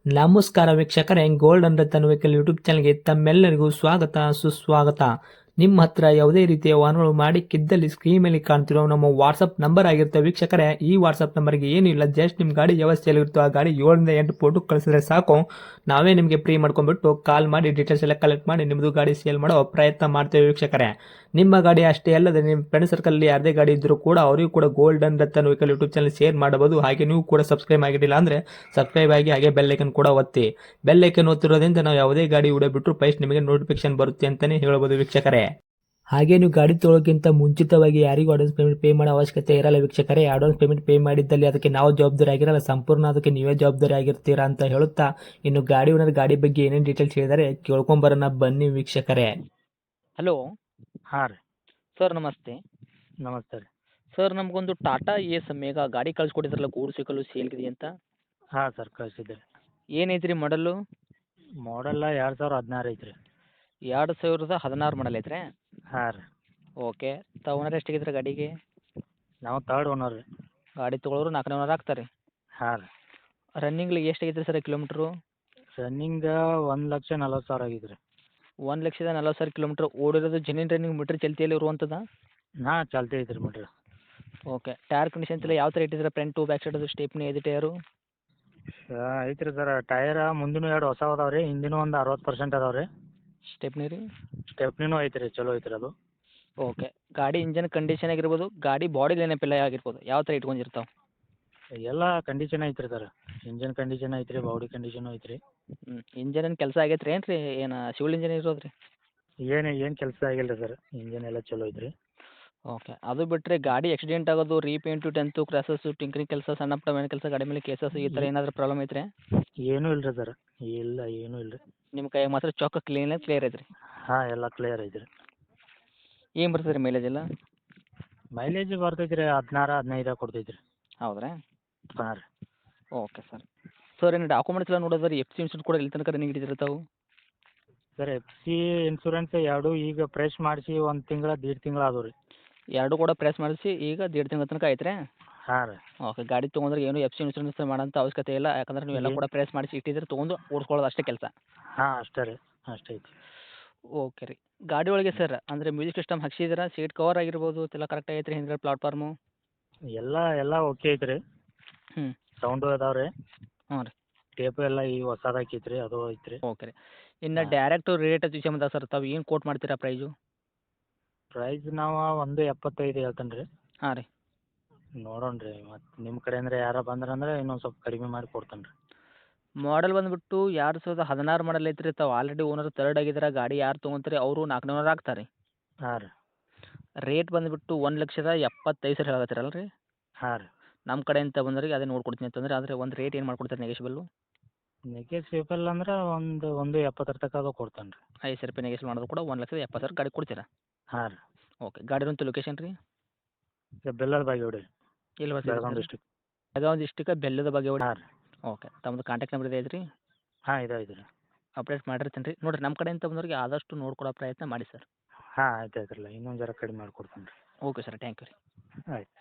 ನಮಸ್ಕಾರ ವೀಕ್ಷಕರೇ, golden Ratan vehicle YouTube ಚಾನಲ್ಗೆ ತಮ್ಮೆಲ್ಲರಿಗೂ ಸ್ವಾಗತ ಸುಸ್ವಾಗತ. ನಿಮ್ಮ ಹತ್ರ ಯಾವುದೇ ರೀತಿಯ ವಾಹನಗಳು ಮಾಡಿಕ್ಕಿದ್ದಲ್ಲಿ ಸ್ಕ್ರೀನ್ ಮೇಲೆ ಕಾಣ್ತಿರೋ ನಮ್ಮ ವಾಟ್ಸಪ್ ನಂಬರ್ ಆಗಿರುತ್ತೆ ವೀಕ್ಷಕರೇ. ಈ ವಾಟ್ಸಪ್ ನಂಬರ್ಗೆ ಏನಿಲ್ಲ, ಜಸ್ಟ್ ನಿಮ್ಮ ಗಾಡಿ ವ್ಯವಸ್ಥೆಯಲ್ಲಿರುತ್ತೋ ಆ ಗಾಡಿ 7 ರಿಂದ 8 ಫೋಟೋ ಕಳಿಸಿದ್ರೆ ಸಾಕು, ನಾವೇ ನಿಮಗೆ ಫ್ರೀ ಮಾಡ್ಕೊಂಡ್ಬಿಟ್ಟು ಕಾಲ್ ಮಾಡಿ ಡೀಟೇಲ್ಸ್ ಎಲ್ಲ ಕಲೆಕ್ಟ್ ಮಾಡಿ ನಿಮ್ಮದು ಗಾಡಿ ಸೇಲ್ ಮಾಡೋ ಪ್ರಯತ್ನ ಮಾಡ್ತೇವೆ ವೀಕ್ಷಕರೇ. ನಿಮ್ಮ ಗಾಡಿ ಅಷ್ಟೇ ಅಲ್ಲದೆ ನಿಮ್ಮ ಫ್ರೆಂಡ್ ಸರ್ಕಲ್ ಯಾರದೇ ಗಾಡಿ ಇದ್ದರೂ ಕೂಡ ಅವರಿಗೂ ಕೂಡ golden Ratan vehicle YouTube channel share ಮಾಡಬಹುದು. ಹಾಗೆ ನೀವು ಕೂಡ ಸಬ್ಸ್ಕ್ರೈಬ್ ಆಗಿರಲಿಲ್ಲ ಅಂದರೆ ಸಬ್ಸ್ಕ್ರೈಬ್ ಆಗಿ ಹಾಗೆ ಬೆಲ್ ಐಕನ್ ಕೂಡ ಒತ್ತಿ. ಬೆಲ್ ಐಕನ್ ಒತ್ತಿರೋದ್ರಿಂದ ನಾವು ಯಾವುದೇ ಗಾಡಿ ವಿಡಿಯೋ ಬಿಟ್ಟರು ಫಸ್ಟ್ ನಿಮಗೆ ನೋಟಿಫಿಕೇಶನ್ ಬರುತ್ತೆ ಅಂತಾನೆ ಹೇಳ್ಬೋದು ವೀಕ್ಷಕರೇ. ಹಾಗೆ ನೀವು ಗಾಡಿ ತೊಳೋಕ್ಕಿಂತ ಮುಂಚಿತವಾಗಿ ಯಾರಿಗೂ ಅಡ್ವಾನ್ಸ್ ಪೇಮೆಂಟ್ ಪೇ ಮಾಡೋ ಅವಶ್ಯಕತೆ ಇರಲ್ಲ ವೀಕ್ಷಕರೇ. ಅಡ್ವಾನ್ಸ್ ಪೇಮೆಂಟ್ ಪೇ ಮಾಡಿದ್ದಲ್ಲಿ ಅದಕ್ಕೆ ನಾವು ಜವಾಬ್ದಾರಿ ಆಗಿರಲ್ಲ, ಸಂಪೂರ್ಣ ಅದಕ್ಕೆ ನೀವೇ ಜವಾಬ್ದಾರಿ ಆಗಿರ್ತೀರಾ ಅಂತ ಹೇಳುತ್ತಾ, ಇನ್ನು ಗಾಡಿ ಓನರ್ ಗಾಡಿ ಬಗ್ಗೆ ಏನೇನು ಡೀಟೇಲ್ಸ್ ಹೇಳಿದರೆ ಕೇಳ್ಕೊಂಬರೋಣ ಬನ್ನಿ ವೀಕ್ಷಕರೇ. ಹಲೋ ಹಾಂ ರೀ. ಸರ್, ನಮಸ್ತೆ. ನಮಸ್ತೆ ರೀ. ಸರ್, ನಮಗೊಂದು ಟಾಟಾ ಎಸ್ ಮೇಘ ಗಾಡಿ ಕಳಿಸ್ಕೊಟ್ಟಿದ್ರಲ್ಲ, ಗೂಡ್ಸ್ ವೆಹಿಕಲ್ಲು ಸೇಲ್ಗಿದೆ ಅಂತ. ಹಾಂ ಸರ್, ಕಳಿಸಿದ್ದೆ ರೀ. ಏನೈತಿ ರೀ ಮಾಡಲ್ಲು? ಮಾಡಲ್ಲ 2016 ಐತ್ರಿ. 2016 ಮಾಡಲ್ ಐತ್ರಿ? ಹಾಂ ರೀ. ಓಕೆ. ಓನರ್ ಎಷ್ಟಾಗಿದ್ರಿ ಗಾಡಿಗೆ? ನಾವು ಥರ್ಡ್ ಓನರ್ ರೀ. ಗಾಡಿ ತೊಗೊಳೋರು 4ನೇ ಓನರ್ ಆಗ್ತಾರೆ ರೀ. ಹಾಂ ರೀ. ರನ್ನಿಂಗ್ಲಿ ಎಷ್ಟಾಗೈತೆ ಸರ್ ಕಿಲೋಮೀಟ್ರು? ರನ್ನಿಂಗ್ 1,40,000 ಆಗಿದೆ ರೀ. 1,40,000 ಕಿಲೋಮೀಟ್ರ್ ಓಡಿರೋದು ಜೆನ್ಯೂನ್ ರನ್ನಿಂಗ್ ಮೀಟ್ರ್ ಚಲ್ತಿಯಲ್ಲಿ ಇರುವಂಥದ್ದು? ಹಾಂ, ಚಾಲ್ತಿ ಐತ್ರಿ ಮೀಟ್ರ್. ಓಕೆ. ಟೈರ್ ಕಂಡೀಷನ್ಸ್ ಎಲ್ಲ ಯಾವ ಥರ ಇಟ್ಟಿದ್ರೆ? ಫ್ರಂಟು ಬ್ಯಾಕ್ ಸೈಡದು ಸ್ಟೇಪ್ನಿ ಐದು ಟೈರು? ಐತ್ರಿ ಸರ್. ಟೈರ ಮುಂದಿನ 2 ಹೊಸ ಅದಾವೆ ರೀ, ಹಿಂದಿನ ಒಂದು 60% ಅದಾವೆ ರೀ. ಸ್ಟೆಪ್ನಿ ರೀ? ಸ್ಟೆಪ್ನಿನೂ ಐತ್ರಿ, ಚಲೋ ಐತ್ರಿ ಅದು. ಓಕೆ. ಗಾಡಿ ಇಂಜನ್ ಕಂಡೀಷನ್ ಆಗಿರ್ಬೋದು, ಗಾಡಿ ಬಾಡಿ ಲೈನಪ್ ಆಗಿರ್ಬೋದು, ಯಾವ ಥರ ಇಟ್ಕೊಂಡಿರ್ತಾವೆ? ಎಲ್ಲ ಕಂಡೀಷನ್ ಐತ್ರಿ ಸರ್. ಇಂಜನ್ ಕಂಡೀಷನ್ ಐತ್ರಿ, ಬಾಡಿ ಕಂಡೀಷನು ಐತ್ರಿ. ಇಂಜನ್ ಕೆಲಸ ಆಗೈತೆ ರೀ ಏನು ರೀ? ಏನು ಸಿವಿಲ್ ಇಂಜನ್ ಇರೋದು ರೀ? ಏನು ಕೆಲಸ ಆಗಿಲ್ಲ ರೀ ಸರ್. ಇಂಜನ್ ಎಲ್ಲ ಚಲೋ ಐತ್ರಿ. ಓಕೆ. ಅದು ಬಿಟ್ಟರೆ ಗಾಡಿ ಆಕ್ಸಿಡೆಂಟ್ ಆಗೋದು, ರೀಪೇಂಟು, ಡೆಂತು, ಕ್ರ್ಯಾಸಸ್ಸು, ಟಿಂಕರಿಂಗ್ ಕೆಲಸ, ಸಣ್ಣ ಪುಟ್ಟ ಮನೆ ಕೆಲಸ, ಗಾಡಿ ಮೇಲೆ ಕೇಸಸ್ ಈ ಥರ ಏನಾದರೂ ಪ್ರಾಬ್ಲಮ್ ಐತ್ರಿ? ಏನೂ ಇಲ್ಲ ರೀ ಸರ್. ಇಲ್ಲ, ಏನೂ ಇಲ್ಲ ರೀ. ನಿಮ್ಮ ಕೈಯಾಗ ಮಾತ್ರ ಚೊಕ್ಕ ಕ್ಲೀನ್ ಕ್ಲಿಯರ್ ಐತ್ರಿ? ಹಾಂ, ಎಲ್ಲ ಕ್ಲಿಯರ್ ಐತ್ರಿ. ಏನು ಬರ್ತದೆ ರೀ ಮೈಲೇಜ್ ಎಲ್ಲ? ಮೈಲೇಜ್ ಬರ್ತೈತೆ ರೀ, 16 15 ಕೊಡ್ತೈತೆ ರೀ. ಹೌದ್ರಾ? ಹಾಂ ರೀ. Okay sir. ಸರ್, ಏನು ಡಾಕ್ಯುಮೆಂಟ್ಸ್ ಎಲ್ಲ ನೋಡೋದ್ರೆ ಎಫ್ ಸಿ ಇನ್ಸೂರೆನ್ಸ್ ಕೂಡ ಇಲ್ಲಿ ತನಕ ರನ್ನಿಂಗ್ ಹಿಡಿದಿರ್ತಾವೆ? ಸರ್, ಎಫ್ ಸಿ ಇನ್ಸೂರೆನ್ಸ್ 2 ಈಗ ಫ್ರೆಶ್ ಮಾಡಿಸಿ 1 ತಿಂಗಳ 1.5 ತಿಂಗಳು ಆದವು ರೀ. ಎರಡು ಕೂಡ ಪ್ರೆಸ್ ಮಾಡಿಸಿ ಈಗ 1.5 ತಿಂಗಳ ತನಕ ಐತ್ರಿ? ಹಾಂ ರೀ. ಓಕೆ. ಗಾಡಿ ತೊಗೊಂಡ್ರೆ ಏನು ಎಫ್ ಸಿ ಇನ್ಸೂರೆನ್ಸ್ ಮಾಡೋಂಥ ಅವಶ್ಯಕತೆ ಇಲ್ಲ, ಯಾಕಂದ್ರೆ ನೀವೆಲ್ಲ ಕೂಡ ಪ್ರೆಸ್ ಮಾಡಿಸಿ ಇಟ್ಟಿದ್ರೆ ತೊಗೊಂಡು ಓಡಿಸ್ಕೊಳ್ಳೋದು ಅಷ್ಟೇ ಕೆಲಸ? ಹಾಂ, ಅಷ್ಟೇ ರೀ, ಅಷ್ಟೇ ಐತಿ. ಓಕೆ ರೀ. ಗಾಡಿ ಒಳಗೆ ಸರ್ ಅಂದರೆ ಮ್ಯೂಸಿಕ್ ಸಿಸ್ಟಮ್ ಹಾಕ್ಸಿದ್ದೀರಾ? ಸೀಟ್ ಕವರ್ ಆಗಿರ್ಬೋದು ಎಲ್ಲ ಕರೆಕ್ಟ್ ಆಗೈತೆ ರೀ? ಹಿಂದ್ಗಡೆ ಪ್ಲಾಟ್ಫಾರ್ಮು ಎಲ್ಲ ಓಕೆ ಐತೆ ರೀ. ಹ್ಞೂ. ಸೌಂಡು ಅದಾವೆ ರೀ. ಹ್ಞೂ ರೀ. ಟೇಪು ಎಲ್ಲ ಈಗ ಹೊಸದು ಹಾಕೈತೆ ರೀ, ಅದು ಐತೆ ರೀ. ಓಕೆ ರೀ. ಇನ್ನು ಹಾಂ. ಡೈರೆಕ್ಟು ರೇಟ್ ವಿಷಯ ಬಂದಾಗ ಸರ್, ತಾವು ಏನು ಕೋಟ್ ಮಾಡ್ತೀರಾ ಪ್ರೈಸು? ಪ್ರೈಸ್ ನಾವು 1.75 ಹೇಳ್ತೇನೆ ರೀ. ಹಾಂ ರೀ. ನೋಡೋಣ ರೀ, ಮತ್ತು ನಿಮ್ಮ ಕಡೆಯಿಂದ ಯಾರು ಬಂದ್ರಂದ್ರೆ ಇನ್ನೊಂದು ಸ್ವಲ್ಪ ಕಡಿಮೆ ಮಾಡಿ ಕೊಡ್ತೇನೆ ರೀ. ಮಾಡೆಲ್ ಬಂದುಬಿಟ್ಟು 2016 ಮಾಡಲ್ ಐತ್ರಿ. ತಾವು ಆಲ್ರೆಡಿ ಓನರ್ ತರ್ಡ್ ಆಗಿದ್ರೆ ಗಾಡಿ ಯಾರು ತೊಗೊಂತಾರೆ ಅವರು 4ನೇ ಓನರ್ ಆಗ್ತಾರೆ ರೀ. ಹಾಂ ರೀ. ರೇಟ್ ಬಂದುಬಿಟ್ಟು 1,75,000 ಹೇಳಕತ್ತೀರಲ್ಲ ರೀ? ಹಾಂ ರೀ. ನಮ್ಮ ಕಡೆಯಿಂದ ಬಂದವರಿಗೆ ಅದೇ ನೋಡ್ಕೊಡ್ತೀನಿ ಅಂತಂದರೆ, ಆದರೆ ಒಂದು ರೇಟ್ ಏನು ಮಾಡ್ಕೊಡ್ತಾರೆ ನೆಗೆಶಿಬಲ್ಲು? ನೆಗೆಸಿಬಲ್ ಅಂದ್ರೆ ಒಂದು 70 ತನಕ ಅದು ಕೊಡ್ತೇನೆ ರೀ. 5,000 ರೂಪಾಯಿ ನೆಗೆಶ್ ಮಾಡೋದು ಕೂಡ 1,70,000 ಗಾಡಿ ಕೊಡ್ತೀರಾ? ಹಾಂ ರೀ. ಓಕೆ. ಗಾಡಿ ಇರೋಂಥ ಲೊಕೇಶನ್ ರೀ? ಬೆಲ್ಲದ ಬಾಗೇವಾಡಿ, ಎಲ್ಲಿ ಬೆಳಗಾಂ ಬರ್ತದೆ? ಡಿಸ್ಟ್ರಿಕ್ಟ್. ಬೆಳಗಾವಿ ಡಿಸ್ಟಿಕ್ ಬೆಲ್ಲದ ಬಾಗೇವಾಡಿ. ಹಾಂ ರೀ. ಓಕೆ. ತಮ್ಮದು ಕಾಂಟ್ಯಾಕ್ಟ್ ನಂಬರ್ ಇದೆ ಐತ್ರಿ? ಹಾಂ, ಇದೆ ಐತೆ ರೀ. ಅಪ್ಡೇಟ್ ಮಾಡಿರ್ತೀನಿ ರೀ. ನೋಡಿರಿ, ನಮ್ಮ ಕಡೆಯಿಂದ ಬಂದವರಿಗೆ ಆದಷ್ಟು ನೋಡ್ಕೊಡೋ ಪ್ರಯತ್ನ ಮಾಡಿ ಸರ್. ಹಾಂ, ಆಯ್ತು ಆಯ್ತ್ರಲ್ಲ, ಇನ್ನೊಂದು ಜರ ಕಡಿಮೆ ಮಾಡಿಕೊಡ್ತೇನೆ ರೀ. ಓಕೆ ಸರ್, ಥ್ಯಾಂಕ್ ಯು ರೀ. ಆಯ್ತು.